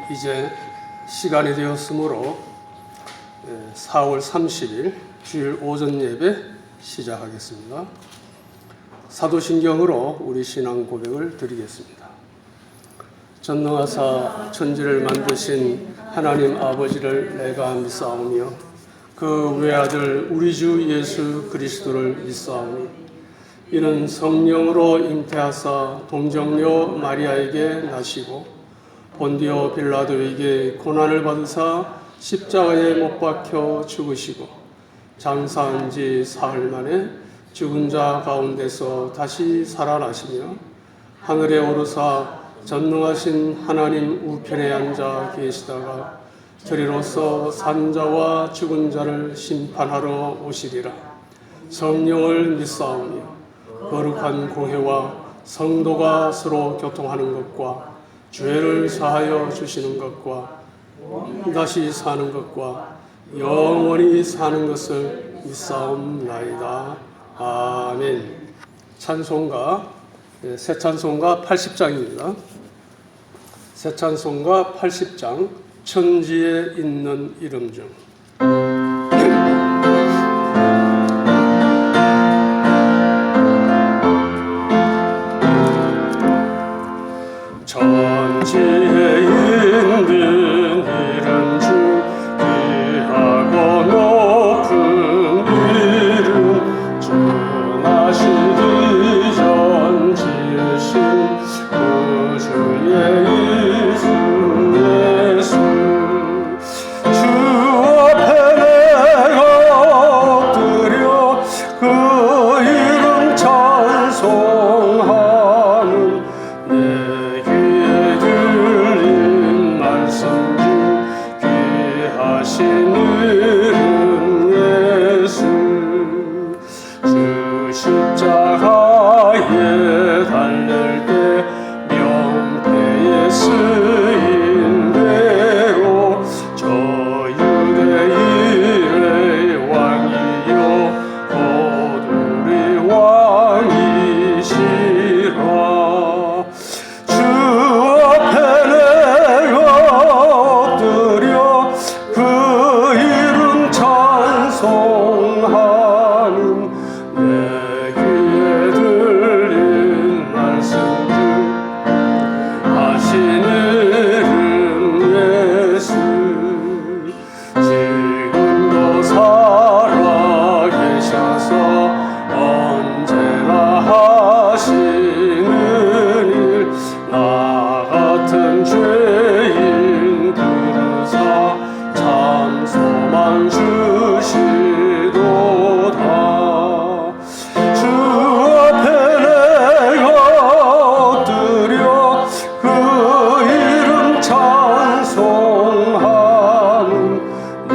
이제 시간이 되었으므로 4월 30일 주일 오전 예배 시작하겠습니다. 사도신경으로 우리 신앙 고백을 드리겠습니다. 전능하사 천지를 만드신 하나님 아버지를 내가 믿사오며 그 외아들 우리 주 예수 그리스도를 믿사오니 이는 성령으로 잉태하사 동정녀 마리아에게 나시고 본디오 빌라도에게 고난을 받으사 십자가에 못 박혀 죽으시고 장사한 지 사흘 만에 죽은 자 가운데서 다시 살아나시며 하늘에 오르사 전능하신 하나님 우편에 앉아 계시다가 저리로서 산자와 죽은 자를 심판하러 오시리라. 성령을 믿사오며 거룩한 공회와 성도가 서로 교통하는 것과 죄를 사하여 주시는 것과 다시 사는 것과 영원히 사는 것을 믿사옵나이다. 아멘. 찬송가 새 찬송가 80장입니다. 새 찬송가 80장 천지에 있는 이름 중 천지에 있는 이름 중 귀하고 높은 이름 주 나시기 전 지으신 구주의 이름 예수 주 앞에 내가 엎드려 그 이름 찬송하는 십자가에 달릴 때 명패에 쓰인 대로 저 유대인의 왕이요 곧 우리 왕이시라. 주 앞에 내가 엎드려 그 이름 찬송하는 내 지금도 살아계셔서 언제나 하시는 일 나 같은 죄인 부르사 참 소망 주시도다. 주 앞에 내가 엎드려 그 이름 찬송하는 내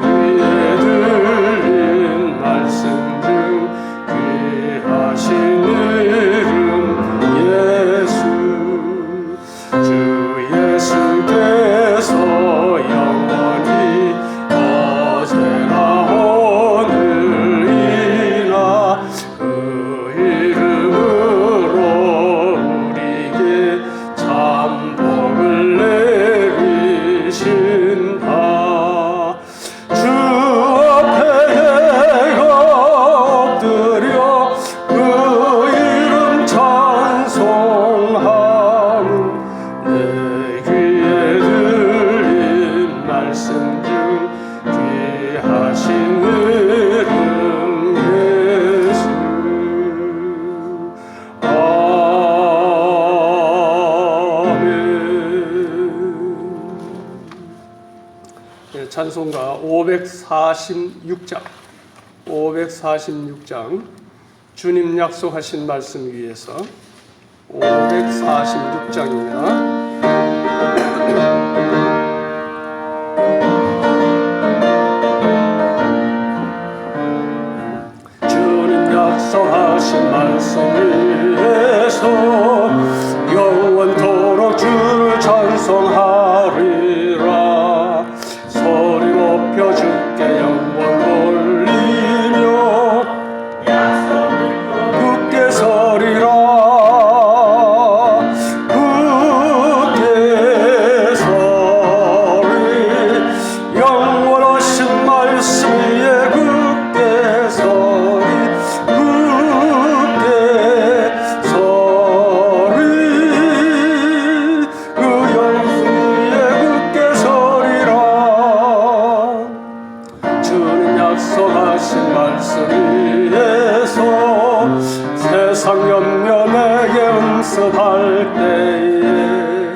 귀에 들린 말씀 중 귀하신 이름 예수 주 예수께서 영원히 어제나 오늘이나 그 이름으로 우리에게 참 복을 내리신다. 주 앞에 내가 엎드려 그 이름 찬송하는 내 귀에 들린 말씀 중 귀하신 이름 예수. 아멘. 찬송가 546장 주님 약속하신 말씀 위에서 546장입니다. 주님 약속하신 말씀 위에서 영원토록 주를 찬송하리라. 소리 높여 주께 영광 돌리며 굳게 서리라. 굳게 말씀 위에서 세상 염려 내게 응습할 때에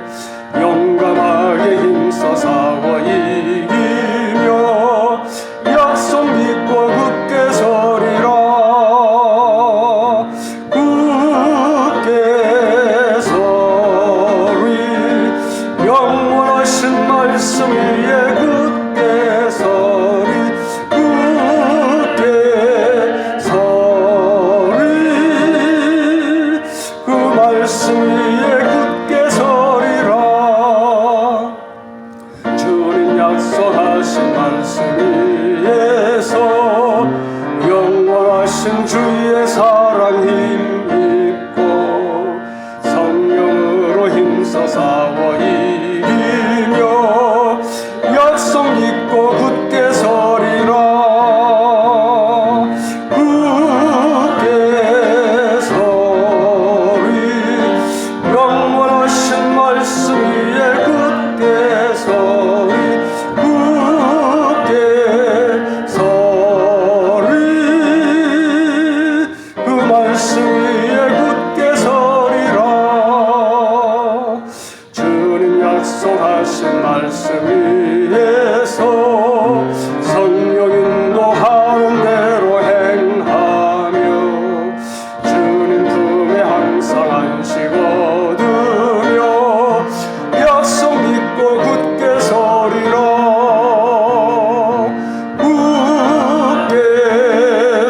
용감하게 힘써 싸워 이기며 약속 믿고 굳게 서리라. 굳게 서리 영원하신 말씀 위에 굳게 서리. 굳게 서리 그 말씀 위에 굳게 서리라. 주님 약속하신 말씀 위에서 영원하신 주의 사랑 힘입고 성령으로 힘써 싸워 이기며 약속 믿고 굳게 서리라. 굳게 서리 영원하신 말씀 위에 굳게 서리. 굳게 서리 그 말씀 위에 굳게 서리라. 주님 약속하신 말씀 위에서 성령 인도하는 대로 행하며 주님 품에 항상 안식 얻으며 약속 믿고 굳게 서리라. 굳게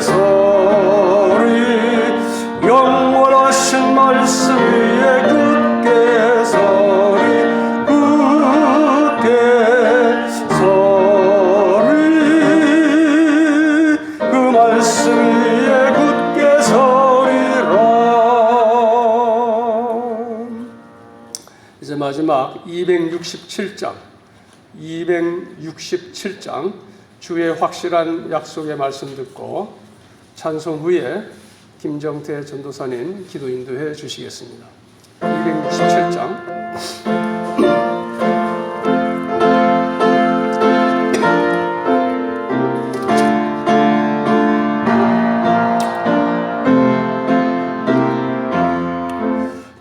서리 영원하신 말씀 위에 굳게 서리. 굳게 서리 그 말씀 위에 굳게 서리라. 이제 마지막 267장 주의 확실한 약속의 말씀 듣고 찬송 후에 김정태 전도사님 기도 인도해 주시겠습니다. 267장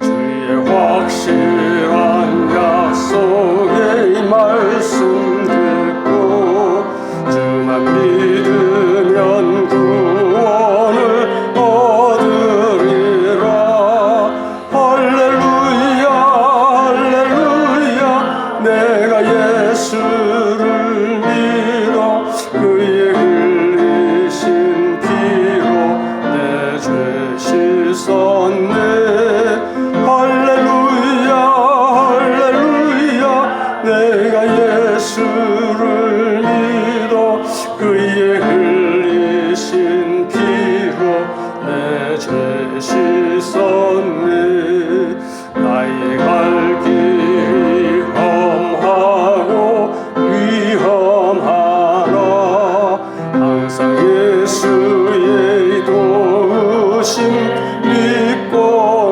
주의 확실한 약속의 말씀 듣고 주만 믿으면 구원을 얻으리라. 할렐루야 할렐루야 내가 예수를 믿어 그의 흘리신 피로 내 죄 씻었네. 할렐루야 할렐루야 내가 예수를 믿어 그의 흘리신 피로 내 죄 씻었네. 나의 갈 길이 험하고 위험하나 항상 예수의 도우심 믿고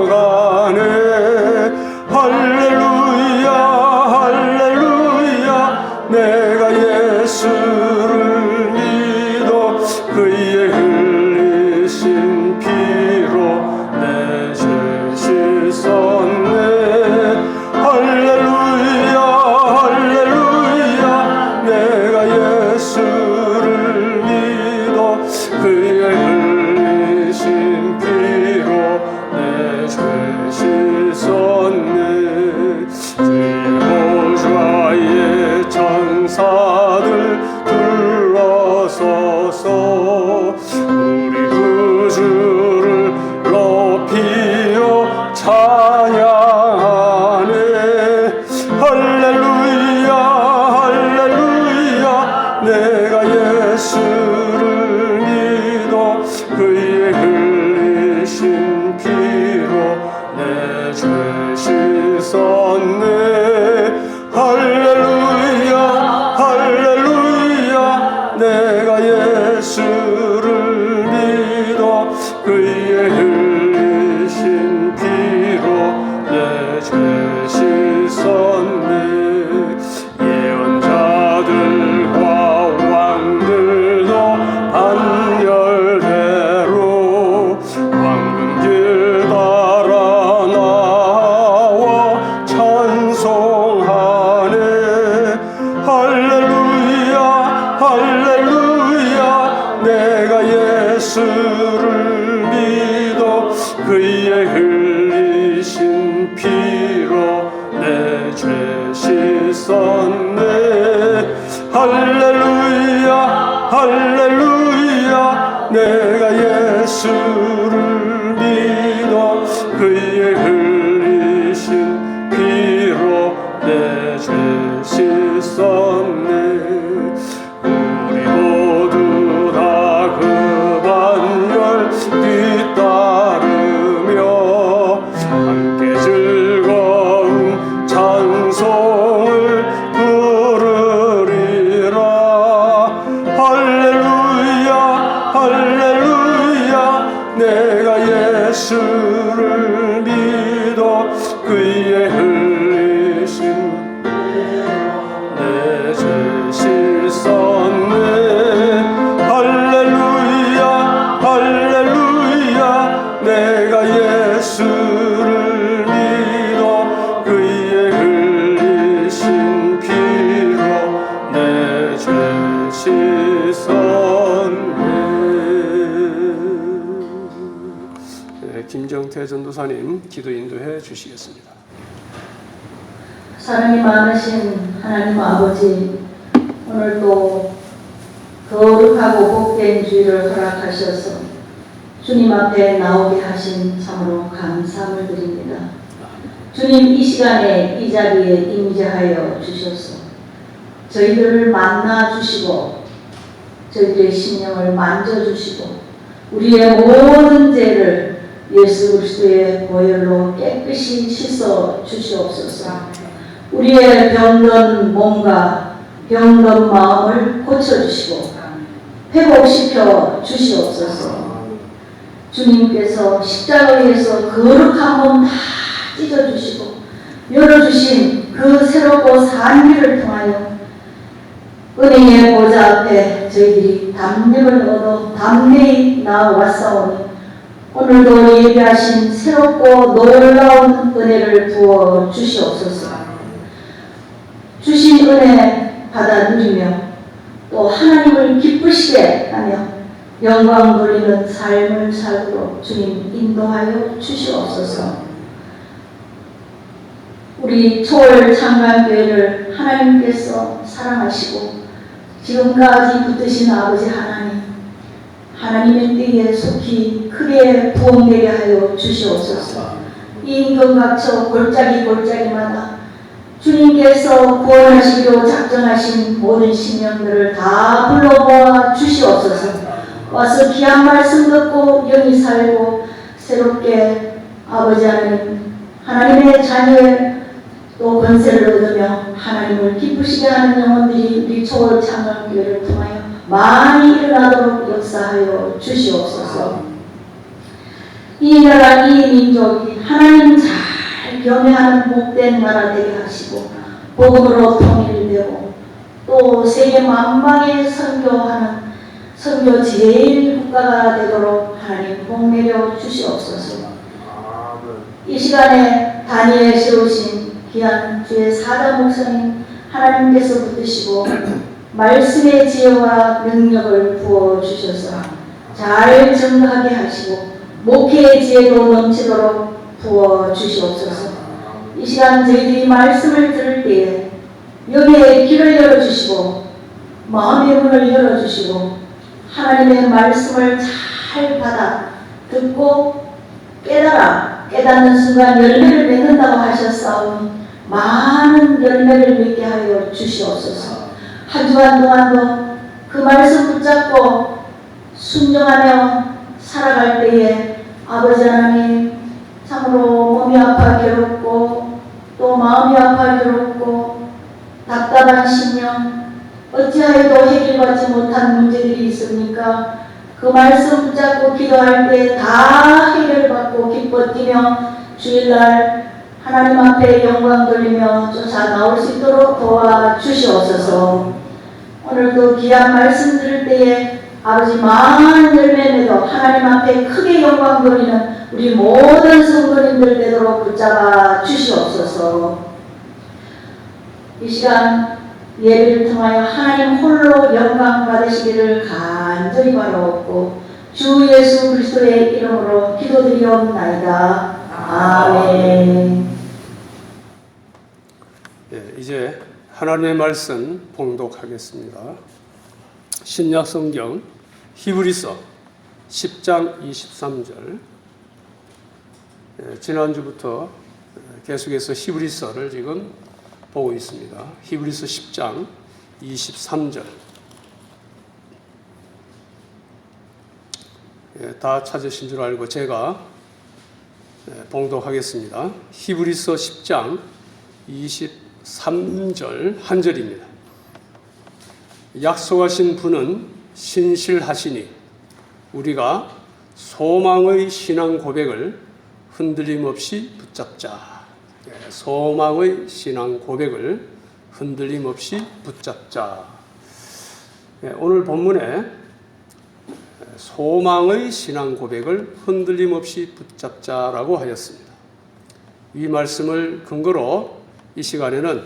가네. 할렐루야 할렐루야 내가 예수를 믿어 그의 흘리신 피로 내 죄 씻었네. 할렐루야 할렐루야 내가 예수를 믿어 그의 흘리신 피로 내 죄 씻었네. 주의 보좌의 천사들 둘러서서 우리 구주를 높이어 찬양하네. 할렐루야 할렐루야 내가 예수를 믿어 그의 흘리신 피로 내 죄 씻었네. 할렐루야 할렐루야 내가 예수를 믿어 그의 흘리신 피로 내 죄 씻었네. 예언자들과 왕들도 반겨 예수를 믿어 그의 흘리신 피로 내 죄 씻었네. 할렐루야 할렐루야 내가 예수를 믿어 그의 흘리신 피로 내 죄 씻었네. 우리 모두 다 그 반열 뒤따르며 함께 즐거운 찬송을 부르리라. 할렐루야 할렐루야 내가 예수를 믿어 그의 흘리신 내 죄 씻었네. 할렐루야 할렐루야 내가 예수를 믿어 그의 흘리신 피로 내 죄 씻었네. 네, 김정태 전도사님 기도 인도해 주시겠습니다. 사랑이 많으신 하나님 아버지, 오늘도 거룩하고 복된 주일을 허락하셔서 주님 앞에 나오게 하신 참으로 감사함을 드립니다. 주님 이 시간에 이 자리에 임재하여 주셔서 저희들을 만나 주시고 저희들의 심령을 만져주시고 우리의 모든 죄를 예수 그리스도의 보혈로 깨끗이 씻어 주시옵소서. 우리의 병든 몸과 병든 마음을 고쳐주시고 회복시켜 주시옵소서. 주님께서 십자가에서 거룩한 몸 다 찢어주시고 열어주신 그 새롭고 산 길을 통하여 은혜의 보좌 앞에 저희들이 담력을 얻어 담대히 나아왔사오니 오늘도 예비하신 새롭고 놀라운 은혜를 부어 주시옵소서. 주신 은혜 받아 누리며 또 하나님을 기쁘시게 하며 영광 돌리는 삶을 살도록 주님 인도하여 주시옵소서. 우리 초월 창간교회를 하나님께서 사랑하시고 지금까지 붙드신 아버지 하나님, 하나님의 뜻에 속히 크게 부흥되게 하여 주시옵소서. 이 인근각처 골짜기마다 주님께서 구원하시기로 작정하신 모든 신령들을 다 불러모아 주시옵소서. 와서 귀한 말씀 듣고 영이 살고 새롭게 아버지 하나님, 하나님의 자녀의 또 권세를 얻으며 하나님을 기쁘시게 하는 영혼들이 우리 초월 창간교회를 통하여 많이 일어나도록 역사하여 주시옵소서. 이 나라 이 민족이 하나님 잘 경외하는 복된 나라 되게 하시고 복음으로 통일되고 또 세계 만방에 선교하는 선교 제일 국가가 되도록 하나님 복내려 주시옵소서. 이 시간에 다니엘에 세우신 귀한 주의 사자 목사님 하나님께서 붙드시고 말씀의 지혜와 능력을 부어 주셔서 잘 증거하게 하시고 목회의 지혜도 넘치도록 부어 주시옵소서. 이 시간 저희들이 말씀을 들을 때에 영의 길을 열어주시고 마음의 문을 열어주시고 하나님의 말씀을 잘 받아 듣고 깨닫는 순간 열매를 맺는다고 하셨사오니 많은 열매를 맺게 하여 주시옵소서. 한 주간 동안도 그 말씀 붙잡고 순종하며 살아갈 때에 아버지 하나님 참으로 몸이 아파 괴롭고 또 마음이 아파 괴롭고 답답한 심령 어찌하여도 해결받지 못한 문제들이 있습니까? 그 말씀 붙잡고 기도할 때 다 해결받고 기뻐 뛰며 주일날 하나님 앞에 영광 돌리며 쫓아 나올 수 있도록 도와주시옵소서. 오늘도 귀한 말씀 들을 때에 아버지 많은 열매내도 하나님 앞에 크게 영광 돌리는 우리 모든 성도님들 되도록 붙잡아 주시옵소서. 이 시간 예배를 통하여 하나님 홀로 영광 받으시기를 간절히 바라옵고 주 예수 그리스도의 이름으로 기도드리옵나이다. 아멘. 이제 하나님의 말씀 봉독하겠습니다. 신약 성경 히브리서 10장 23절. 지난주부터 계속해서 히브리서를 지금 보고 있습니다. 히브리서 10장 23절. 다 찾으신 줄 알고 제가 봉독하겠습니다. 히브리서 10장 23절 한 절입니다. 약속하신 분은 신실하시니 우리가 소망의 신앙 고백을 흔들림 없이 붙잡자. 소망의 신앙 고백을 흔들림 없이 붙잡자. 오늘 본문에 소망의 신앙 고백을 흔들림 없이 붙잡자라고 하였습니다. 이 말씀을 근거로 이 시간에는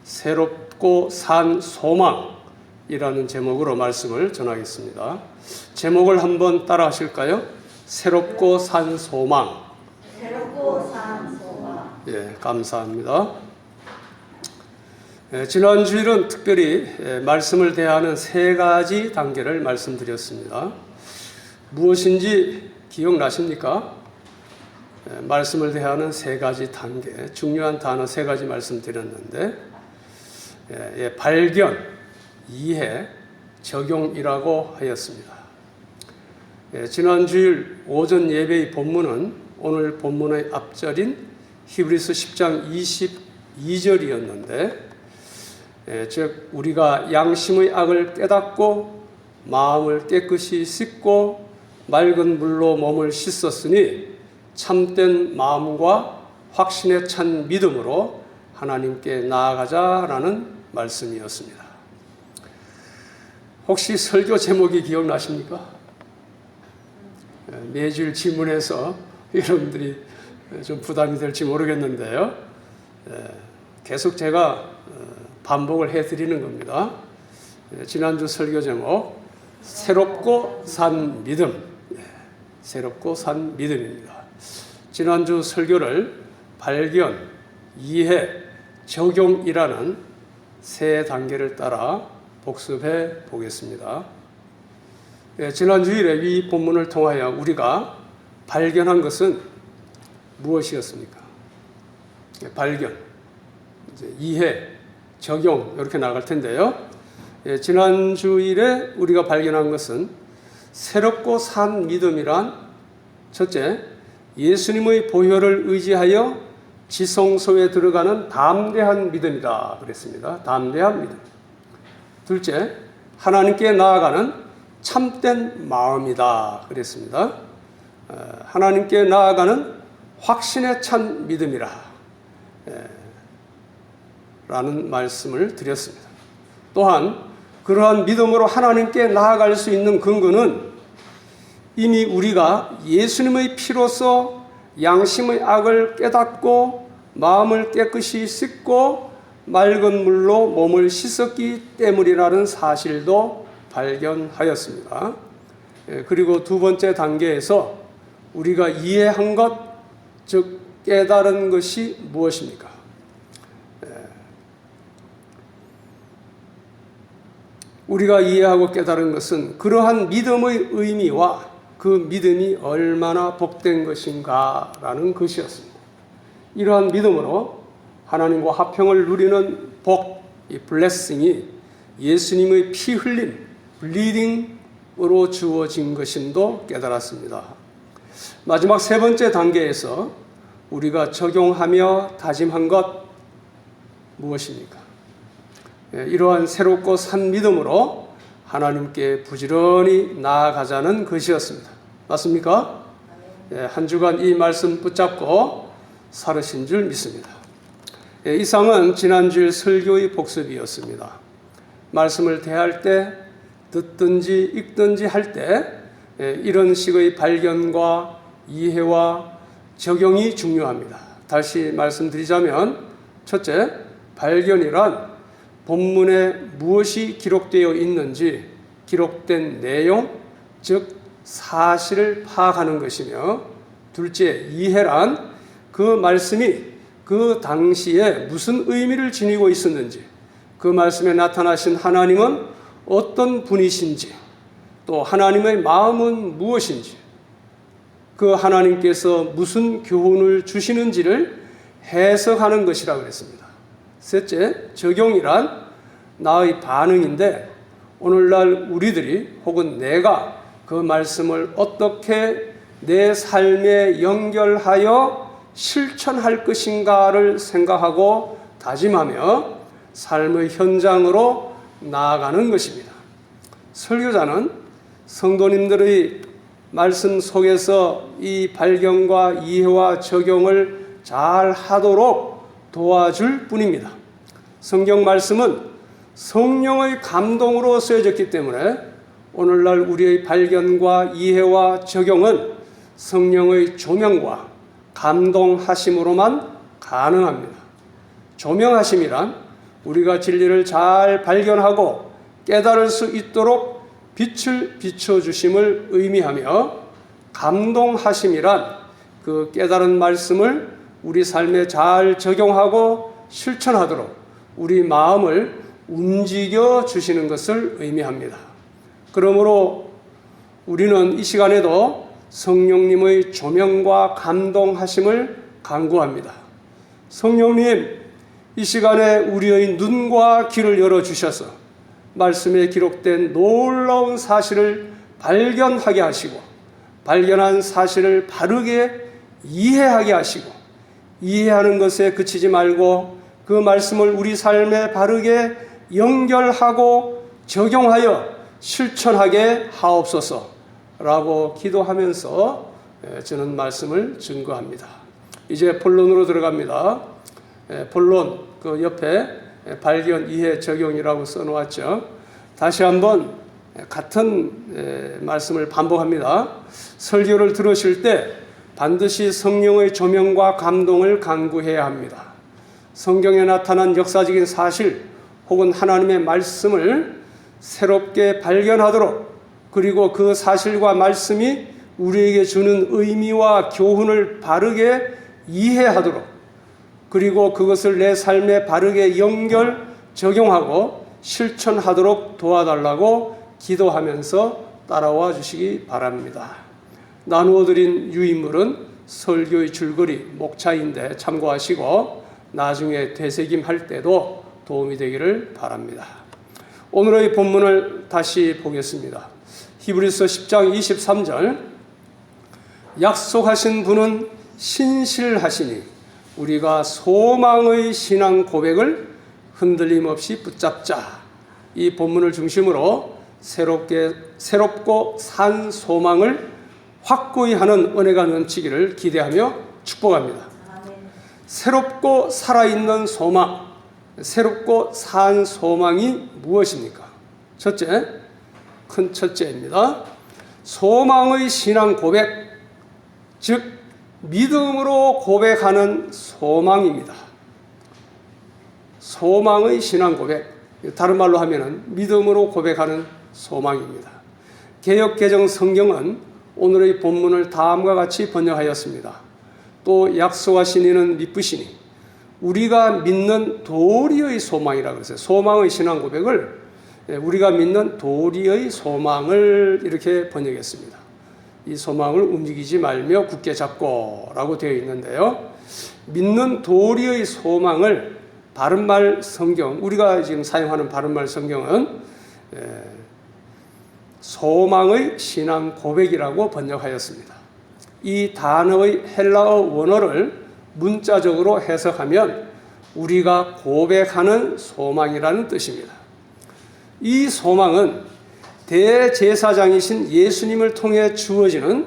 새롭고 산 소망이라는 제목으로 말씀을 전하겠습니다. 제목을 한번 따라 하실까요? 새롭고 산 소망. 새롭고 산 소망. 예, 감사합니다. 지난 주일은 특별히 말씀을 대하는 세 가지 단계를 말씀드렸습니다. 무엇인지 기억나십니까? 말씀을 대하는 세 가지 단계, 중요한 단어 세 가지 말씀드렸는데, 발견, 이해, 적용이라고 하였습니다. 지난 주일 오전 예배의 본문은 오늘 본문의 앞절인 히브리서 10장 22절이었는데, 즉 우리가 양심의 악을 깨닫고 마음을 깨끗이 씻고 맑은 물로 몸을 씻었으니 참된 마음과 확신에 찬 믿음으로 하나님께 나아가자라는 말씀이었습니다. 혹시 설교 제목이 기억나십니까? 매주일 질문해서 여러분들이 좀 부담이 될지 모르겠는데요. 계속 제가 반복을 해드리는 겁니다. 지난주 설교 제목 새롭고 산 믿음. 새롭고 산 믿음입니다. 지난주 설교를 발견, 이해, 적용이라는 세 단계를 따라 복습해 보겠습니다. 지난 주일에 이 본문을 통하여 우리가 발견한 것은 무엇이었습니까? 발견, 이제 이해, 적용 이렇게 나갈 텐데요. 지난 주일에 우리가 발견한 것은 새롭고 산 믿음이란 첫째, 예수님의 보혈을 의지하여 지성소에 들어가는 담대한 믿음이다 그랬습니다. 담대한 믿음. 둘째, 하나님께 나아가는 참된 마음이다 그랬습니다. 하나님께 나아가는 확신에 찬 믿음이라 라는 말씀을 드렸습니다. 또한 그러한 믿음으로 하나님께 나아갈 수 있는 근거는 이미 우리가 예수님의 피로써 양심의 악을 깨닫고 마음을 깨끗이 씻고 맑은 물로 몸을 씻었기 때문이라는 사실도 발견하였습니다. 그리고 두 번째 단계에서 우리가 이해한 것, 즉 깨달은 것이 무엇입니까? 우리가 이해하고 깨달은 것은 그러한 믿음의 의미와 그 믿음이 얼마나 복된 것인가라는 것이었습니다. 이러한 믿음으로 하나님과 화평을 누리는 복, 이 블레싱이 예수님의 피 흘림, 블리딩으로 주어진 것임도 깨달았습니다. 마지막 세 번째 단계에서 우리가 적용하며 다짐한 것 무엇입니까? 이러한 새롭고 산 믿음으로 하나님께 부지런히 나아가자는 것이었습니다. 맞습니까? 한 주간 이 말씀 붙잡고 살으신 줄 믿습니다. 이상은 지난주일 설교의 복습이었습니다. 말씀을 대할 때, 듣든지 읽든지 할 때 이런 식의 발견과 이해와 적용이 중요합니다. 다시 말씀드리자면 첫째, 발견이란 본문에 무엇이 기록되어 있는지 기록된 내용, 즉 사실을 파악하는 것이며, 둘째, 이해란 그 말씀이 그 당시에 무슨 의미를 지니고 있었는지, 그 말씀에 나타나신 하나님은 어떤 분이신지, 또 하나님의 마음은 무엇인지, 그 하나님께서 무슨 교훈을 주시는지를 해석하는 것이라고 그랬습니다. 셋째, 적용이란 나의 반응인데, 오늘날 우리들이 혹은 내가 그 말씀을 어떻게 내 삶에 연결하여 실천할 것인가를 생각하고 다짐하며 삶의 현장으로 나아가는 것입니다. 설교자는 성도님들의 말씀 속에서 이 발견과 이해와 적용을 잘 하도록 도와줄 뿐입니다. 성경 말씀은 성령의 감동으로 쓰여졌기 때문에 오늘날 우리의 발견과 이해와 적용은 성령의 조명과 감동하심으로만 가능합니다. 조명하심이란 우리가 진리를 잘 발견하고 깨달을 수 있도록 빛을 비춰주심을 의미하며, 감동하심이란 그 깨달은 말씀을 우리 삶에 잘 적용하고 실천하도록 우리 마음을 움직여 주시는 것을 의미합니다. 그러므로 우리는 이 시간에도 성령님의 조명과 감동하심을 간구합니다. 성령님, 이 시간에 우리의 눈과 귀를 열어주셔서 말씀에 기록된 놀라운 사실을 발견하게 하시고, 발견한 사실을 바르게 이해하게 하시고, 이해하는 것에 그치지 말고 그 말씀을 우리 삶에 바르게 연결하고 적용하여 실천하게 하옵소서라고 기도하면서 저는 말씀을 증거합니다. 이제 본론으로 들어갑니다. 본론 그 옆에 발견, 이해, 적용이라고 써놓았죠. 다시 한번 같은 말씀을 반복합니다. 설교를 들으실 때 반드시 성령의 조명과 감동을 간구해야 합니다. 성경에 나타난 역사적인 사실 혹은 하나님의 말씀을 새롭게 발견하도록, 그리고 그 사실과 말씀이 우리에게 주는 의미와 교훈을 바르게 이해하도록, 그리고 그것을 내 삶에 바르게 연결, 적용하고 실천하도록 도와달라고 기도하면서 따라와 주시기 바랍니다. 나누어 드린 유인물은 설교의 줄거리, 목차인데 참고하시고 나중에 되새김할 때도 도움이 되기를 바랍니다. 오늘의 본문을 다시 보겠습니다. 히브리서 10장 23절, 약속하신 분은 신실하시니 우리가 소망의 신앙 고백을 흔들림 없이 붙잡자. 이 본문을 중심으로 새롭고 산 소망을 확고히 하는 은혜가 넘치기를 기대하며 축복합니다. 새롭고 살아있는 소망, 새롭고 산 소망이 무엇입니까? 첫째, 큰 첫째입니다. 소망의 신앙 고백, 즉 믿음으로 고백하는 소망입니다. 소망의 신앙 고백, 다른 말로 하면은 믿음으로 고백하는 소망입니다. 개역개정 성경은 오늘의 본문을 다음과 같이 번역하였습니다. 또 약속하신 이는 미쁘시니 우리가 믿는 도리의 소망이라고 그랬어요. 소망의 신앙 고백을 우리가 믿는 도리의 소망을 이렇게 번역했습니다. 이 소망을 움직이지 말며 굳게 잡고 라고 되어 있는데요. 믿는 도리의 소망을 바른말 성경, 우리가 지금 사용하는 바른말 성경은 소망의 신앙 고백이라고 번역하였습니다. 이 단어의 헬라어 원어를 문자적으로 해석하면 우리가 고백하는 소망이라는 뜻입니다. 이 소망은 대제사장이신 예수님을 통해 주어지는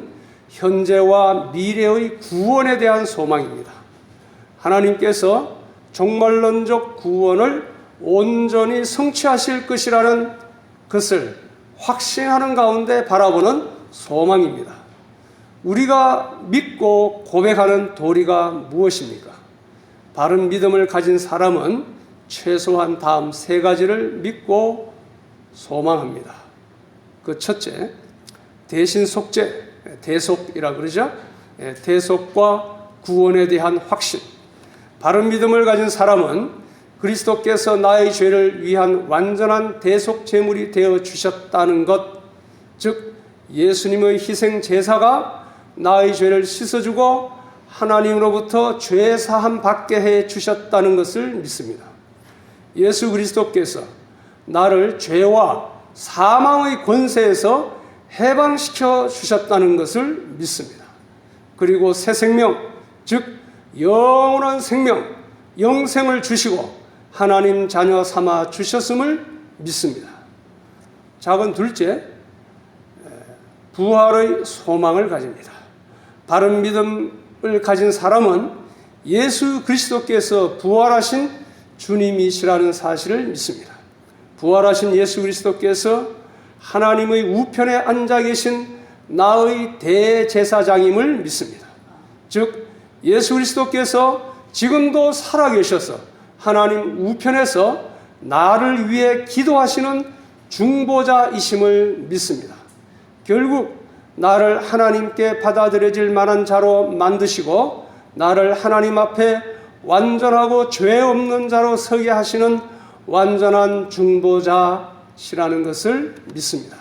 현재와 미래의 구원에 대한 소망입니다. 하나님께서 종말론적 구원을 온전히 성취하실 것이라는 것을 확신하는 가운데 바라보는 소망입니다. 우리가 믿고 고백하는 도리가 무엇입니까? 바른 믿음을 가진 사람은 최소한 다음 세 가지를 믿고 소망합니다. 그 첫째, 대신 속죄, 대속이라 그러죠. 대속과 구원에 대한 확신. 바른 믿음을 가진 사람은 그리스도께서 나의 죄를 위한 완전한 대속 제물이 되어 주셨다는 것, 즉 예수님의 희생 제사가 나의 죄를 씻어주고 하나님으로부터 죄 사함 받게 해 주셨다는 것을 믿습니다. 예수 그리스도께서 나를 죄와 사망의 권세에서 해방시켜 주셨다는 것을 믿습니다. 그리고 새 생명, 즉 영원한 생명, 영생을 주시고 하나님 자녀 삼아 주셨음을 믿습니다. 작은 둘째, 부활의 소망을 가집니다. 바른 믿음을 가진 사람은 예수 그리스도께서 부활하신 주님이시라는 사실을 믿습니다. 부활하신 예수 그리스도께서 하나님의 우편에 앉아 계신 나의 대제사장임을 믿습니다. 즉 예수 그리스도께서 지금도 살아계셔서 하나님 우편에서 나를 위해 기도하시는 중보자이심을 믿습니다. 결국 나를 하나님께 받아들여질 만한 자로 만드시고 나를 하나님 앞에 완전하고 죄 없는 자로 서게 하시는 완전한 중보자시라는 것을 믿습니다.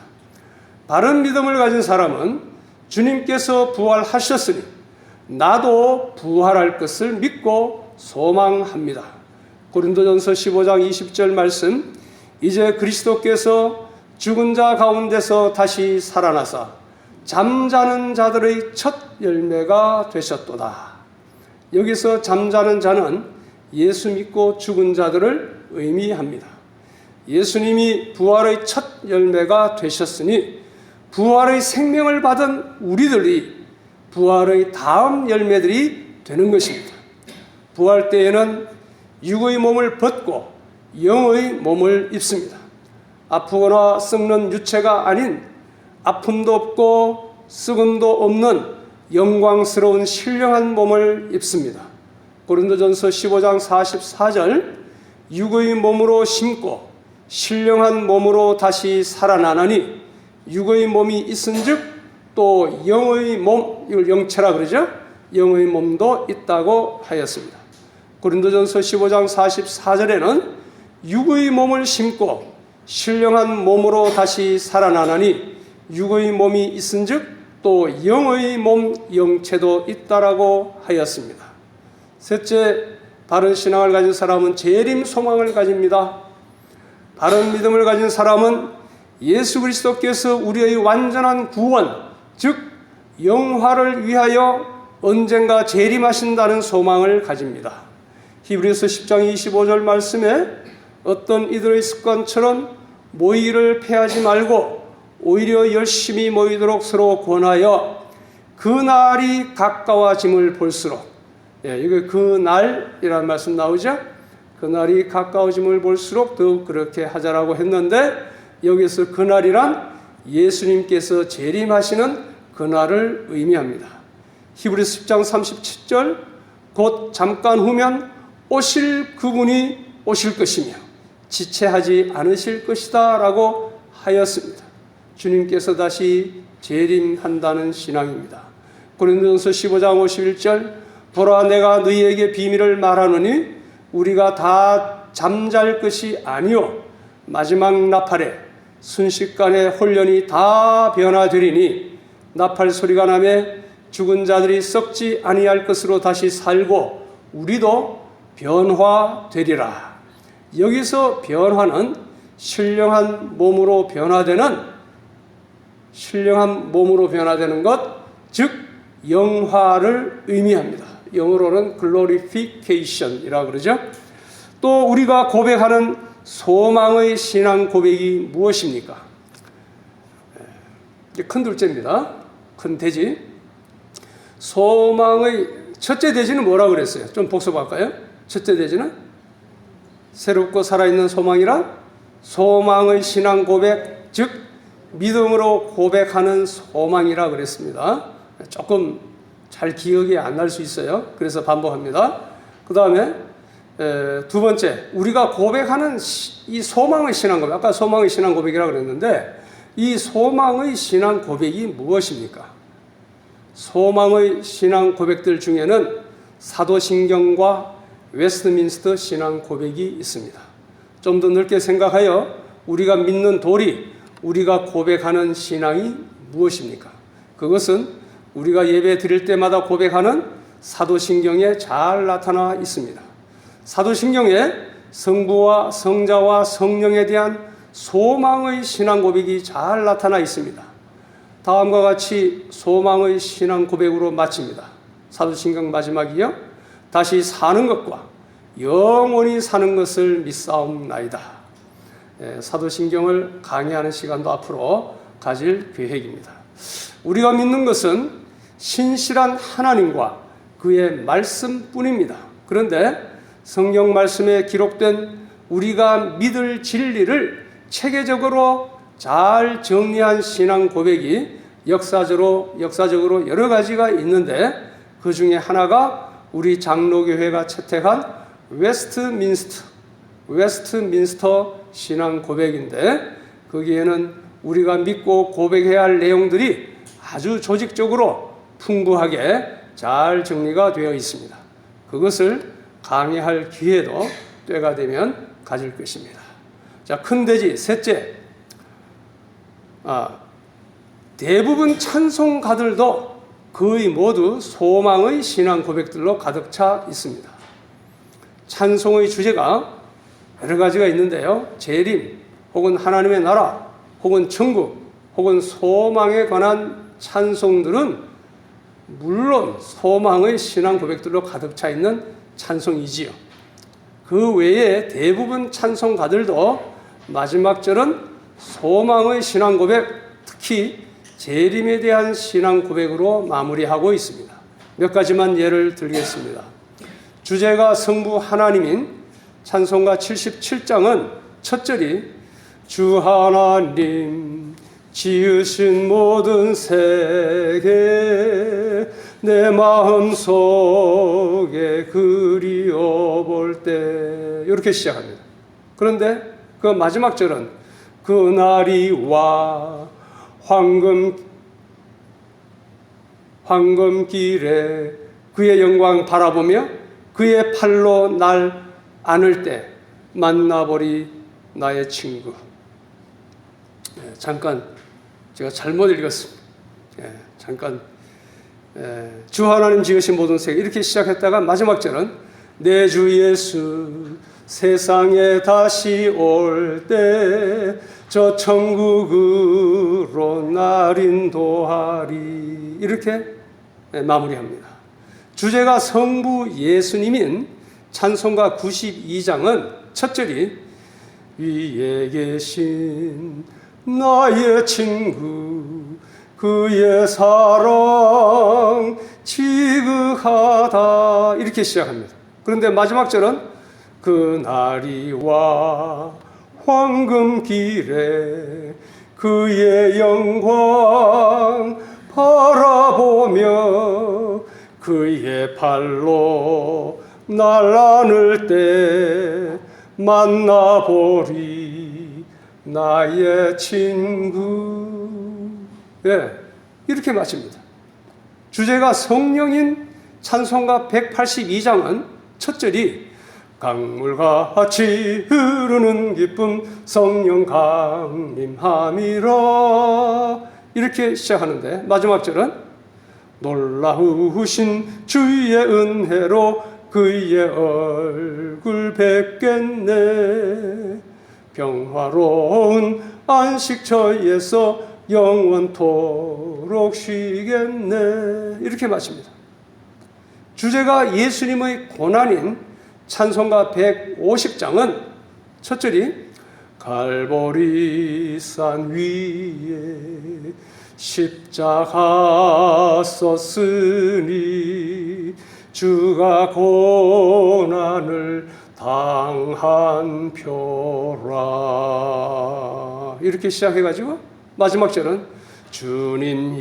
바른 믿음을 가진 사람은 주님께서 부활하셨으니 나도 부활할 것을 믿고 소망합니다. 고린도전서 15장 20절 말씀, 이제 그리스도께서 죽은 자 가운데서 다시 살아나사 잠자는 자들의 첫 열매가 되셨도다. 여기서 잠자는 자는 예수 믿고 죽은 자들을 의미합니다. 예수님이 부활의 첫 열매가 되셨으니 부활의 생명을 받은 우리들이 부활의 다음 열매들이 되는 것입니다. 부활 때에는 육의 몸을 벗고 영의 몸을 입습니다. 아프거나 썩는 유체가 아닌 아픔도 없고 썩음도 없는 영광스러운 신령한 몸을 입습니다. 고린도전서 15장 44절, 육의 몸으로 심고 신령한 몸으로 다시 살아나나니 육의 몸이 있은즉 또 영의 몸, 이걸 영체라 그러죠. 영의 몸도 있다고 하였습니다. 고린도전서 15장 44절에는 육의 몸을 심고 신령한 몸으로 다시 살아나나니 육의 몸이 있은즉 또 영의 몸, 영체도 있다라고 하였습니다. 셋째, 바른 신앙을 가진 사람은 재림 소망을 가집니다. 바른 믿음을 가진 사람은 예수 그리스도께서 우리의 완전한 구원, 즉 영화를 위하여 언젠가 재림하신다는 소망을 가집니다. 히브리서 10장 25절 말씀에 어떤 이들의 습관처럼 모이를 패하지 말고 오히려 열심히 모이도록 서로 권하여 그날이 가까워짐을 볼수록, 이거 그날이라는 말씀 나오죠? 그날이 가까워짐을 볼수록 더욱 그렇게 하자라고 했는데 여기서 그날이란 예수님께서 재림하시는 그날을 의미합니다. 히브리서 10장 37절, 곧 잠깐 후면 오실 그분이 오실 것이며 지체하지 않으실 것이다 라고 하였습니다. 주님께서 다시 재림한다는 신앙입니다. 고린도전서 15장 51절, 보라 내가 너희에게 비밀을 말하노니 우리가 다 잠잘 것이 아니요 마지막 나팔에 순식간에 홀연히 다 변화되리니 나팔 소리가 나매 죽은 자들이 썩지 아니할 것으로 다시 살고 우리도 변화되리라. 여기서 변화는 신령한 몸으로 변화되는 것, 즉 영화를 의미합니다. 영어로는 glorification이라고 그러죠. 또 우리가 고백하는 소망의 신앙 고백이 무엇입니까? 큰 둘째입니다. 큰 대지. 소망의 첫째 대지는 뭐라고 그랬어요? 좀 복습할까요? 첫째 대지는 새롭고 살아있는 소망이란 소망의 신앙 고백, 즉 믿음으로 고백하는 소망이라 그랬습니다. 조금 잘 기억이 안 날 수 있어요. 그래서 반복합니다. 그 다음에 두 번째, 우리가 고백하는 이 소망의 신앙 고백, 아까 소망의 신앙 고백이라고 그랬는데 이 소망의 신앙 고백이 무엇입니까? 소망의 신앙 고백들 중에는 사도신경과 웨스트민스터 신앙 고백이 있습니다. 좀 더 넓게 생각하여 우리가 믿는 도리, 우리가 고백하는 신앙이 무엇입니까? 그것은 우리가 예배 드릴 때마다 고백하는 사도신경에 잘 나타나 있습니다. 사도신경에 성부와 성자와 성령에 대한 소망의 신앙 고백이 잘 나타나 있습니다. 다음과 같이 소망의 신앙 고백으로 마칩니다. 사도신경 마지막이요. 다시 사는 것과 영원히 사는 것을 믿사옵나이다. 사도신경을 강의하는 시간도 앞으로 가질 계획입니다. 우리가 믿는 것은 신실한 하나님과 그의 말씀뿐입니다. 그런데 성경 말씀에 기록된 우리가 믿을 진리를 체계적으로 잘 정리한 신앙 고백이 역사적으로 여러 가지가 있는데 그 중에 하나가 우리 장로교회가 채택한 웨스트민스터 신앙 고백인데 거기에는 우리가 믿고 고백해야 할 내용들이 아주 조직적으로 풍부하게 잘 정리가 되어 있습니다. 그것을 강의할 기회도 때가 되면 가질 것입니다. 자, 큰 돼지 셋째. 대부분 찬송가들도 거의 모두 소망의 신앙 고백들로 가득 차 있습니다. 찬송의 주제가 여러 가지가 있는데요. 재림, 혹은 하나님의 나라, 혹은 천국, 혹은 소망에 관한 찬송들은 물론 소망의 신앙 고백들로 가득 차 있는 찬송이지요. 그 외에 대부분 찬송가들도 마지막 절은 소망의 신앙 고백, 특히 재림에 대한 신앙 고백으로 마무리하고 있습니다. 몇 가지만 예를 들겠습니다. 주제가 성부 하나님인 찬송가 77장은 첫 절이 주 하나님 지으신 모든 세계 내 마음속에 그리워볼 때 이렇게 시작합니다. 그런데 그 마지막 절은 그날이 와 황금길에 그의 영광 바라보며 그의 팔로 날 안을 때 만나보리 나의 친구. 잠깐 제가 잘못 읽었습니다. 주 하나님 지으신 모든 세계 이렇게 시작했다가 마지막 절은 내 주 예수 세상에 다시 올 때 저 천국으로 날 인도하리 이렇게 마무리합니다. 주제가 성부 예수님인 찬송가 92장은 첫 절이 위에 계신 나의 친구 그의 사랑 지극하다 이렇게 시작합니다. 그런데 마지막 절은 그날이 와 황금길에 그의 영광 바라보며 그의 발로 날 안을 때 만나보리 나의 친구. 이렇게 마칩니다. 주제가 성령인 찬송가 182장은 첫 절이 강물같이 흐르는 기쁨 성령 강림함이라 이렇게 시작하는데 마지막 절은 놀라우신 주의 은혜로 그의 얼굴 뵙겠네 평화로운 안식처에서 영원토록 쉬겠네 이렇게 마칩니다. 주제가 예수님의 고난인 찬송가 150장은 첫 절이 갈보리산 위에 십자가 썼으니 주가 고난을 당한 표라 이렇게 시작해가지고 마지막 절은 주님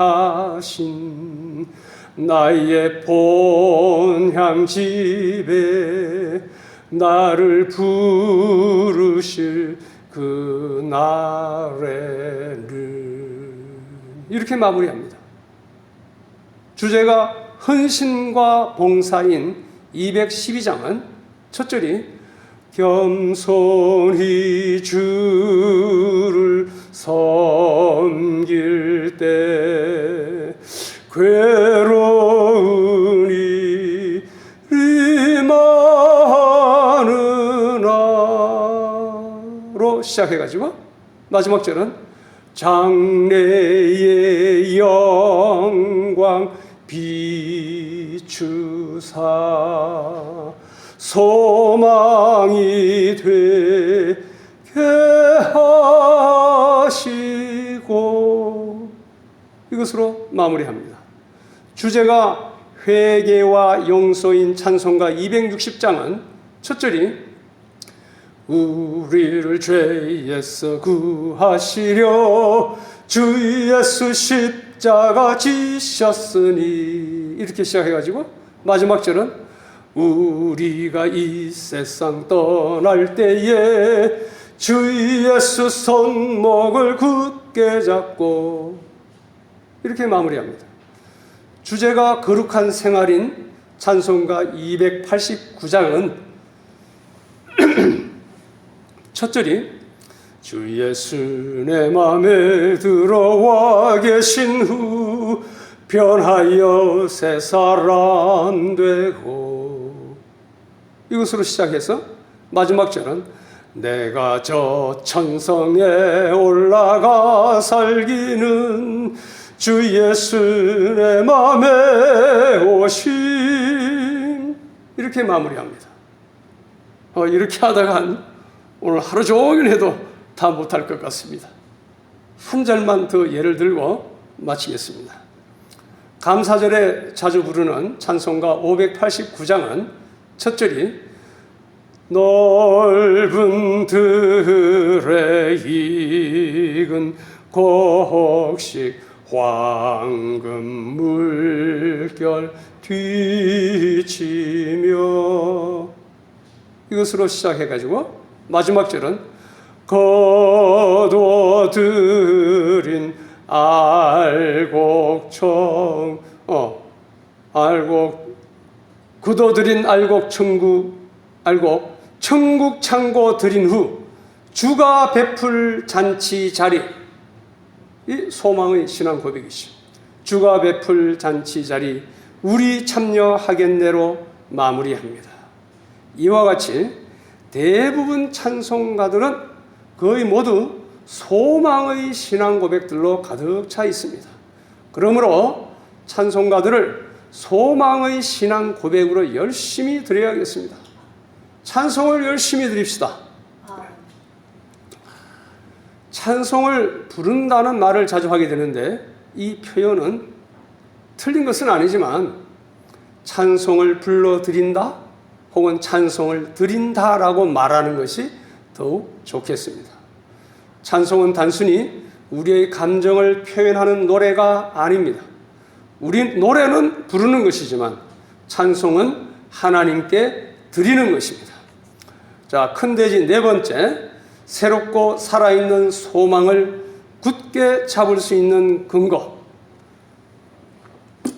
예비하신 나의 본향 집에 나를 부르실 그날에는 이렇게 마무리합니다. 주제가 헌신과 봉사인 212장은 첫 절이 겸손히 주를 섬길 때 괴로운 일이 많으나로 시작해가지고 마지막 절은 장래의 영광 비추사 소망이 되게 하시고 이것으로 마무리합니다. 주제가 회개와 용서인 찬송가 260장은 첫 절이 우리를 죄에서 구하시려 주 예수 십자가 지셨으니 이렇게 시작해가지고 마지막 절은 우리가 이 세상 떠날 때에 주 예수 손목을 굳게 잡고 이렇게 마무리합니다. 주제가 거룩한 생활인 찬송가 289장은 첫 절이 주 예수 내 맘에 들어와 계신 후 변하여 새 사람 되고 이것으로 시작해서 마지막 절은 내가 저 천성에 올라가 살기는 주 예수 내 맘에 오심 이렇게 마무리합니다. 이렇게 하다가 오늘 하루 종일 해도 다 못할 것 같습니다. 한 절만 더 예를 들고 마치겠습니다. 감사절에 자주 부르는 찬송가 589장은 첫 절이 넓은 들에 익은 곡식 황금 물결 뒤치며 이것으로 시작해가지고 마지막 절은 거둬들인 알곡청 굳어들인 알곡 천국 창고 들인 후 주가 베풀 잔치 자리 이 소망의 신앙 고백이죠. 주가 베풀 잔치 자리 우리 참여하겠네로 마무리합니다. 이와 같이 대부분 찬송가들은 거의 모두 소망의 신앙 고백들로 가득 차 있습니다. 그러므로 찬송가들을 소망의 신앙 고백으로 열심히 드려야겠습니다. 찬송을 열심히 드립시다. 찬송을 부른다는 말을 자주 하게 되는데 이 표현은 틀린 것은 아니지만 찬송을 불러드린다 혹은 찬송을 드린다라고 말하는 것이 더욱 좋겠습니다. 찬송은 단순히 우리의 감정을 표현하는 노래가 아닙니다. 우리 노래는 부르는 것이지만 찬송은 하나님께 드리는 것입니다. 자, 큰 돼지 네 번째, 새롭고 살아있는 소망을 굳게 잡을 수 있는 근거.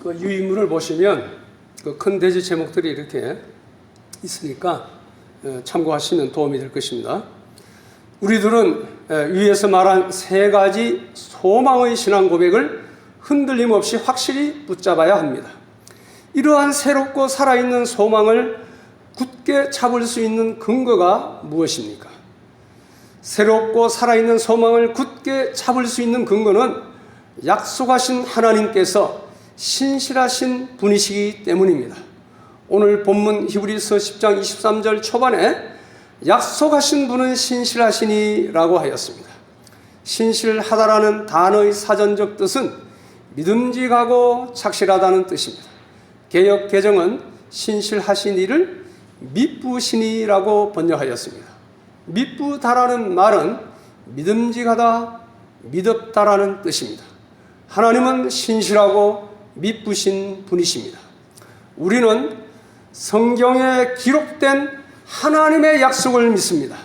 그 유인물을 보시면 그 큰 돼지 제목들이 이렇게 있으니까 참고하시면 도움이 될 것입니다. 우리들은 위에서 말한 세 가지 소망의 신앙 고백을 흔들림 없이 확실히 붙잡아야 합니다. 이러한 새롭고 살아있는 소망을 굳게 잡을 수 있는 근거가 무엇입니까? 새롭고 살아있는 소망을 굳게 잡을 수 있는 근거는 약속하신 하나님께서 신실하신 분이시기 때문입니다. 오늘 본문 히브리서 10장 23절 초반에 약속하신 분은 신실하시니라고 하였습니다. 신실하다라는 단어의 사전적 뜻은 믿음직하고 착실하다는 뜻입니다. 개역 개정은 신실하신 이를 미쁘시니라고 번역하였습니다. 미쁘다라는 말은 믿음직하다, 믿었다라는 뜻입니다. 하나님은 신실하고 미쁘신 분이십니다. 우리는 성경에 기록된 하나님의 약속을 믿습니다.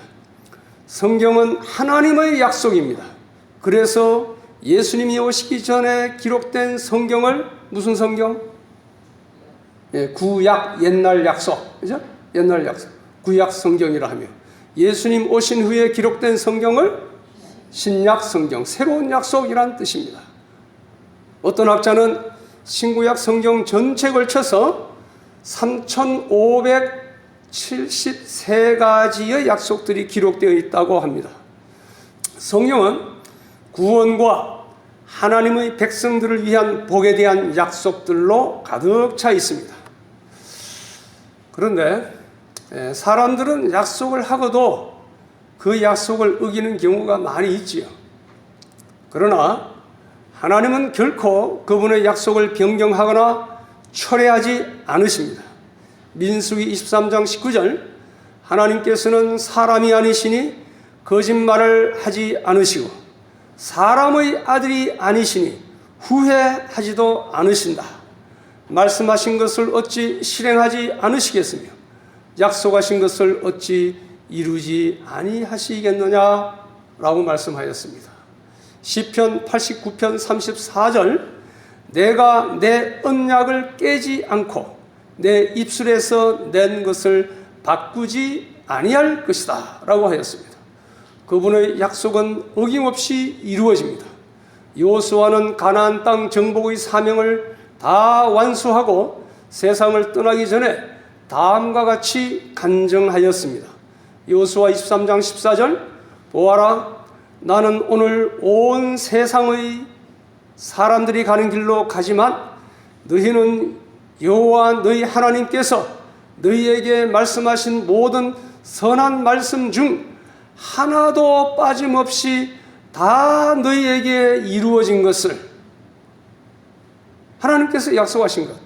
성경은 하나님의 약속입니다. 그래서 예수님이 오시기 전에 기록된 성경을 무슨 성경? 구약 옛날 약속, 그죠? 옛날 약속, 구약 성경이라 하며, 예수님 오신 후에 기록된 성경을 신약 성경, 새로운 약속이란 뜻입니다. 어떤 학자는 신구약 성경 전체에 걸쳐서 3573가지의 약속들이 기록되어 있다고 합니다. 성경은 구원과 하나님의 백성들을 위한 복에 대한 약속들로 가득 차 있습니다. 그런데 사람들은 약속을 하고도 그 약속을 어기는 경우가 많이 있지요. 그러나 하나님은 결코 그분의 약속을 변경하거나 철회하지 않으십니다. 민수기 23장 19절, 하나님께서는 사람이 아니시니 거짓말을 하지 않으시고 사람의 아들이 아니시니 후회하지도 않으신다. 말씀하신 것을 어찌 실행하지 않으시겠으며 약속하신 것을 어찌 이루지 아니하시겠느냐라고 말씀하였습니다. 시편 89편 34절, 내가 내 언약을 깨지 않고 내 입술에서 낸 것을 바꾸지 아니할 것이다 라고 하였습니다. 그분의 약속은 어김없이 이루어집니다. 여호수아는 가나안 땅 정복의 사명을 다 완수하고 세상을 떠나기 전에 다음과 같이 간증하였습니다. 여호수아 23장 14절, 보아라, 나는 오늘 온 세상의 사람들이 가는 길로 가지만 너희는 여호와 너희 하나님께서 너희에게 말씀하신 모든 선한 말씀 중 하나도 빠짐없이 다 너희에게 이루어진 것을, 하나님께서 약속하신 것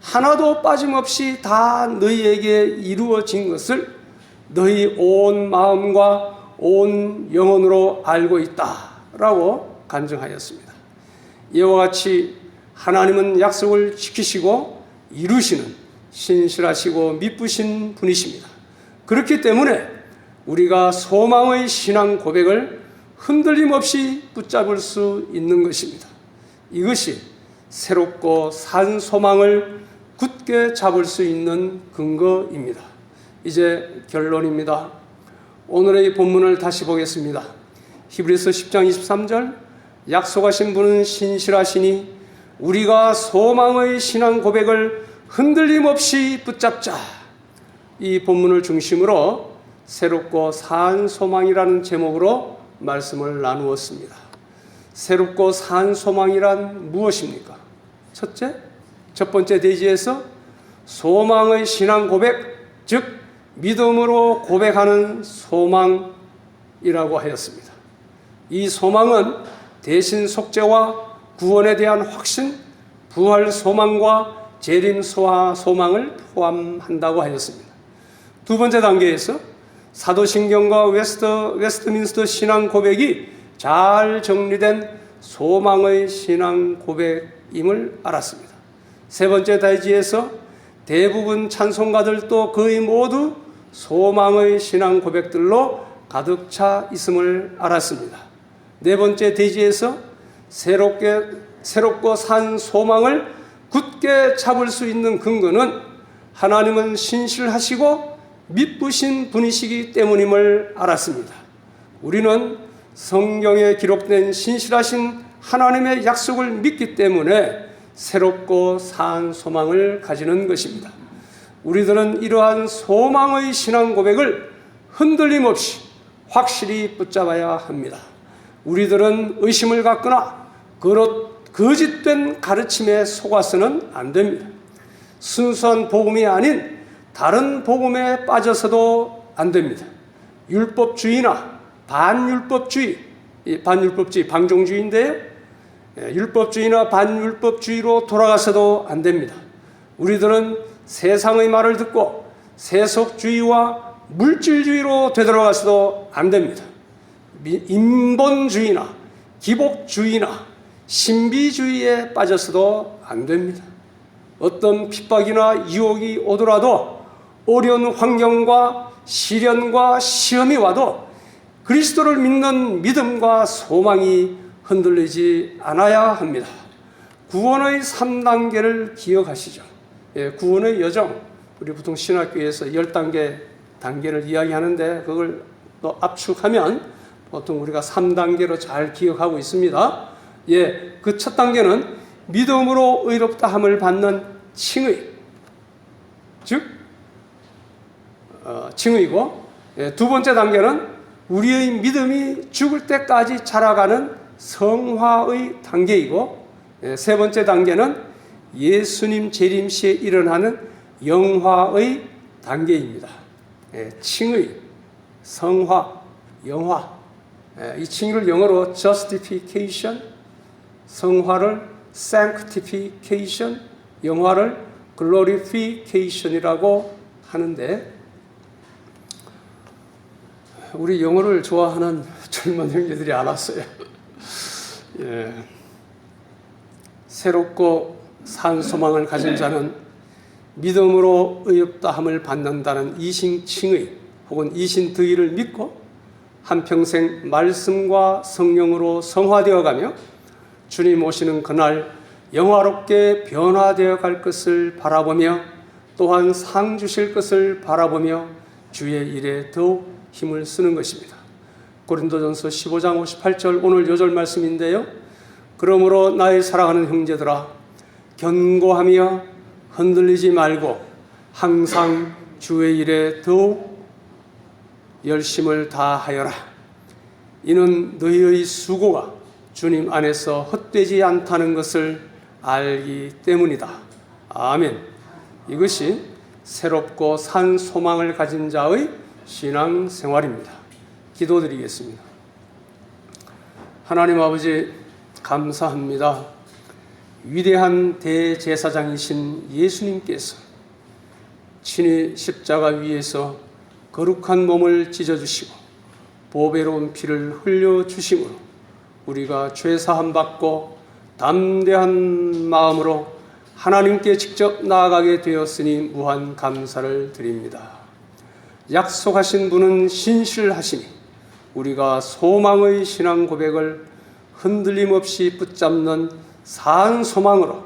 하나도 빠짐없이 다 너희에게 이루어진 것을 너희 온 마음과 온 영혼으로 알고 있다라고 간증하였습니다. 이와 같이 하나님은 약속을 지키시고 이루시는 신실하시고 미쁘신 분이십니다. 그렇기 때문에 우리가 소망의 신앙 고백을 흔들림 없이 붙잡을 수 있는 것입니다. 이것이 새롭고 산 소망을 굳게 잡을 수 있는 근거입니다. 이제 결론입니다. 오늘의 본문을 다시 보겠습니다. 히브리서 10장 23절, 약속하신 분은 신실하시니 우리가 소망의 신앙 고백을 흔들림 없이 붙잡자. 이 본문을 중심으로 새롭고 산 소망이라는 제목으로 말씀을 나누었습니다. 새롭고 산 소망이란 무엇입니까? 첫 번째 대지에서 소망의 신앙 고백, 즉 믿음으로 고백하는 소망이라고 하였습니다. 이 소망은 대신 속죄와 구원에 대한 확신, 부활 소망과 재림 소망을 포함한다고 하였습니다. 두 번째 단계에서 사도신경과 웨스트민스터 신앙 고백이 잘 정리된 소망의 신앙 고백임을 알았습니다. 세 번째 대지에서 대부분 찬송가들도 거의 모두 소망의 신앙 고백들로 가득 차 있음을 알았습니다. 네 번째 대지에서 새롭고 산 소망을 굳게 잡을 수 있는 근거는 하나님은 신실하시고 미쁘신 분이시기 때문임을 알았습니다. 우리는 성경에 기록된 신실하신 하나님의 약속을 믿기 때문에 새롭고 산 소망을 가지는 것입니다. 우리들은 이러한 소망의 신앙 고백을 흔들림 없이 확실히 붙잡아야 합니다. 우리들은 의심을 갖거나 거짓된 가르침에 속아서는 안 됩니다. 순수한 복음이 아닌 다른 복음에 빠져서도 안 됩니다. 율법주의나 반율법주의, 방종주의인데요. 율법주의나 반율법주의로 돌아가서도 안 됩니다. 우리들은 세상의 말을 듣고 세속주의와 물질주의로 되돌아가서도 안 됩니다. 인본주의나 기복주의나 신비주의에 빠져서도 안 됩니다. 어떤 핍박이나 유혹이 오더라도 어려운 환경과 시련과 시험이 와도 그리스도를 믿는 믿음과 소망이 흔들리지 않아야 합니다. 구원의 3단계를 기억하시죠. 구원의 여정, 우리 보통 신학교에서 10단계를 이야기하는데 그걸 또 압축하면 보통 우리가 3단계로 잘 기억하고 있습니다. 그 첫 단계는 믿음으로 의롭다함을 받는 칭의, 즉 칭의고, 두 번째 단계는 우리의 믿음이 죽을 때까지 자라가는 성화의 단계이고, 세 번째 단계는 예수님 재림 시에 일어나는 영화의 단계입니다. 칭의, 성화, 영화. 이 칭의를 영어로 justification, 성화를 sanctification, 영화를 glorification이라고 하는데, 우리 영어를 좋아하는 젊은 형제들이 알았어요. 새롭고 산 소망을 가진 자는 믿음으로 의롭다함을 받는다는 이신칭의 혹은 이신드의를 믿고 한평생 말씀과 성령으로 성화되어가며 주님 오시는 그날 영화롭게 변화되어 갈 것을 바라보며 또한 상 주실 것을 바라보며 주의 일에 더욱 힘을 쓰는 것입니다. 고린도전서 15장 58절 오늘 요절 말씀인데요. 그러므로 나의 사랑하는 형제들아, 견고하며 흔들리지 말고 항상 주의 일에 더욱 열심을 다하여라. 이는 너희의 수고가 주님 안에서 헛되지 않다는 것을 알기 때문이다. 아멘. 이것이 새롭고 산 소망을 가진 자의 신앙 생활입니다. 기도드리겠습니다. 하나님 아버지, 감사합니다. 위대한 대제사장이신 예수님께서 친히 십자가 위에서 거룩한 몸을 찢어주시고 보배로운 피를 흘려주심으로 우리가 죄사함 받고 담대한 마음으로 하나님께 직접 나아가게 되었으니 무한 감사를 드립니다. 약속하신 분은 신실하시니 우리가 소망의 신앙 고백을 흔들림 없이 붙잡는 산 소망으로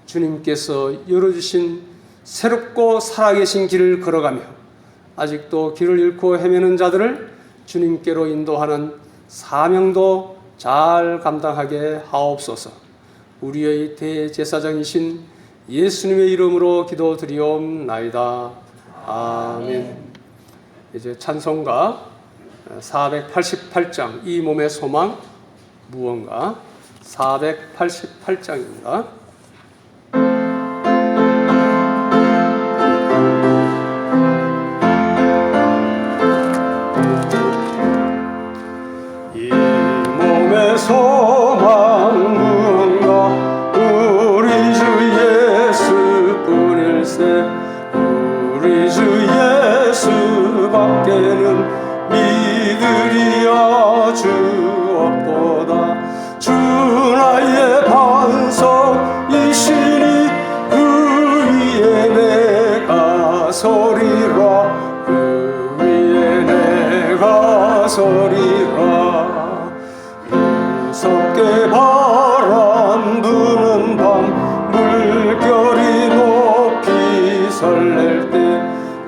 주님께서 열어주신 새롭고 살아계신 길을 걸어가며 아직도 길을 잃고 헤매는 자들을 주님께로 인도하는 사명도 잘 감당하게 하옵소서. 우리의 대제사장이신 예수님의 이름으로 기도드리옵나이다. 아멘. 이제 찬송가 488장 이 몸의 소망 무언가 488장입니다. 이 몸의 소망 무언가 우리 주 예수뿐일세. 우리 주 예수밖에는 믿으리야 주 없도다. 주 나의 반석이시니 그 위에 내가 서리라. 그 위에 내가 서리라. 무섭게 바람 부는 밤 물결이 높이 설렐 때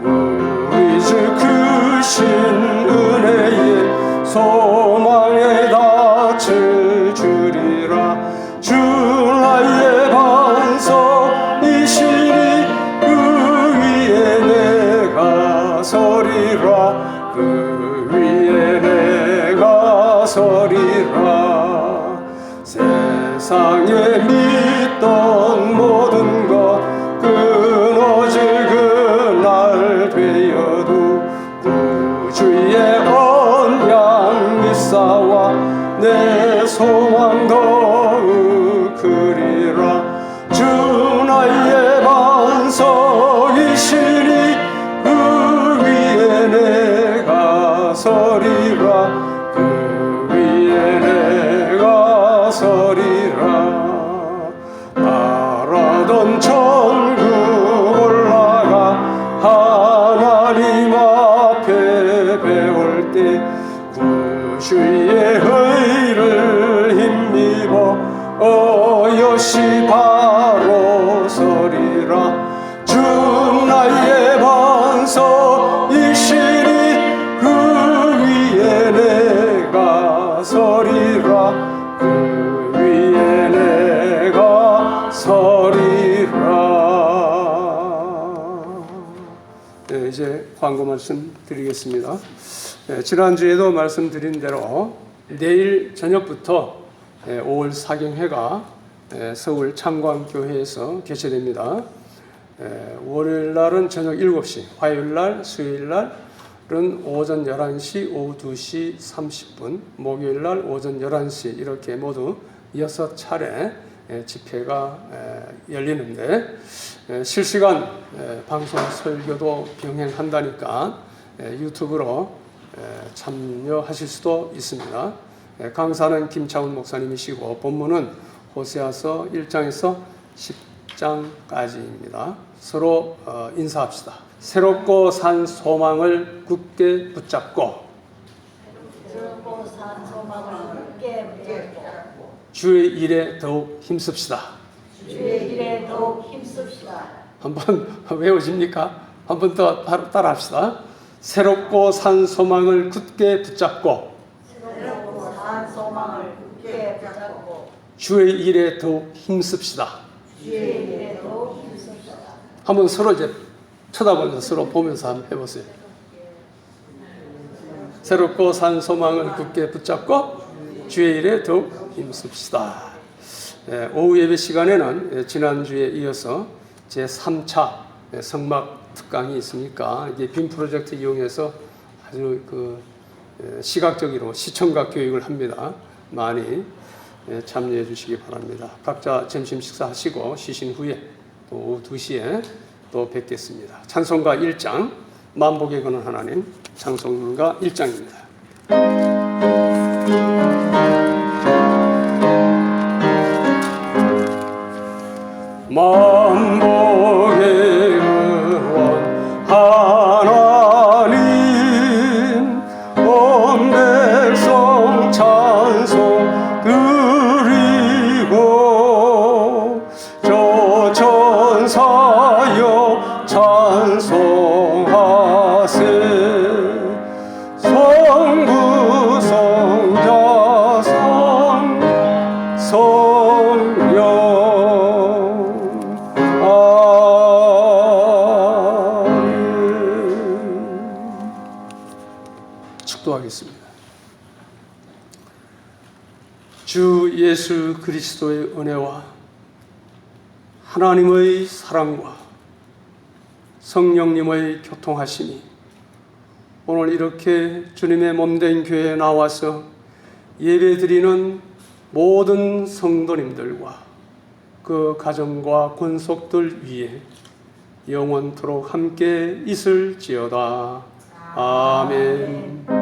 우리 주 크신 은혜의 소망에 닿을 주리라. 주 나의 반석이시니 그 위에 내가 서리라. 그 위에 내가 서리라. 세상에 믿던 모든 것 끊어질 그날 되어도 구주의 언약 믿사와 내 소망 더욱 크리라. 주 나의 반석이시니 그 위에 내가 서리라. 그 위에 바로 서리라. 주 나의 반석이시니 그 위에 내가 서리라. 그 위에 내가 서리라. 네, 이제 광고 말씀 드리겠습니다. 네, 지난주에도 말씀드린 대로 내일 저녁부터 5월 사경회가 서울 창광교회에서 개최됩니다. 월요일 날은 저녁 7시, 화요일 날, 수요일 날은 오전 11시, 오후 2시 30분, 목요일 날 오전 11시 이렇게 모두 6차례 집회가 열리는데 실시간 방송 설교도 병행한다니까 유튜브로 참여하실 수도 있습니다. 강사는 김차훈 목사님이시고 본문은 호세아서 1장에서 10장까지입니다. 서로 인사합시다. 새롭고 산 소망을 굳게 붙잡고 주의 일에 더욱 힘씁시다. 주의 일에 더욱 힘씁시다. 한번 외우십니까? 한번 더 따라합시다. 새롭고 산 소망을 굳게 붙잡고 새롭고 산 소망을 굳게 붙잡고 주의 일에 더욱 힘씁시다. 주의 일에 더욱 힘씁시다. 한번 서로 이제 쳐다보면서 서로 보면서 한번 해보세요. 새롭고 산 소망을 굳게 붙잡고 주의 일에 더욱 힘씁시다. 오후 예배 시간에는 지난주에 이어서 제3차 성막 특강이 있으니까 이게 빔 프로젝트 이용해서 아주 시각적으로 시청각 교육을 합니다. 많이 참여해 주시기 바랍니다. 각자 점심 식사하시고 쉬신 후에 또 오후 2시에 또 뵙겠습니다. 찬송가 1장, 만복에 거는 하나님, 찬송가 1장입니다. 만복의 의원 하나님, 온 백성 찬송 드리고 저 천사여 찬송하세. 성부 성자 성령 축도하겠습니다. 주 예수 그리스도의 은혜와 하나님의 사랑과 성령님의 교통하심이 오늘 이렇게 주님의 몸된 교회에 나와서 예배드리는 모든 성도님들과 그 가정과 권속들 위에 영원토록 함께 있을지어다. 아멘.